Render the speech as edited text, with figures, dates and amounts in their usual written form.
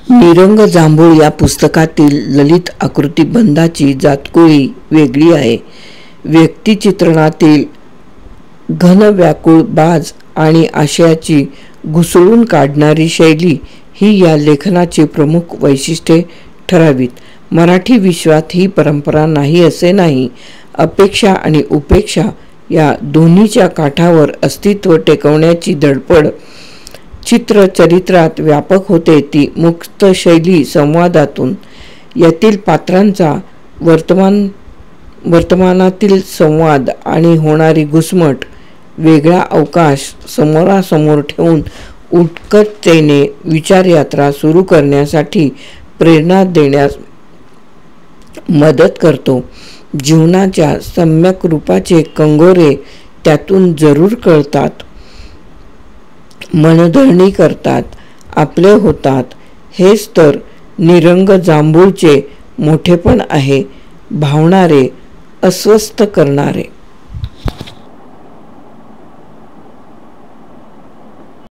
निरंग जांभूळ या पुस्तकातील ललित आकृतिबंधाची जातकुळी वेगळी आहे. व्यक्तिचित्रणातील घन व्याकुळ बाज आणि आशयाची घुसळून काढणारी शैली ही या लेखनाची प्रमुख वैशिष्ट्ये ठरावीत. मराठी विश्वात ही परंपरा नाही असे नाही. अपेक्षा आणि उपेक्षा या दोन्हीच्या काठावर अस्तित्व टेकवण्याची धडपड चित्र चरित्रात व्यापक होते, ती मुक्त शैली संवादातून. यातील पात्रांचा वर्तमानातील संवाद आणि होणारी घुसमट वेगळा अवकाश समोरासमोर ठेवून उत्कटतेने विचारयात्रा सुरू करण्यासाठी प्रेरणा देण्यास मदत करतो. जीवनाच्या सम्यक रूपाचे कंगोरे त्यातून जरूर कळतात, मनधरणी करतात, आपले होतात. हेच तर निरंग जांभूळचे मोठेपण आहे, भावणारे, अस्वस्थ करणारे.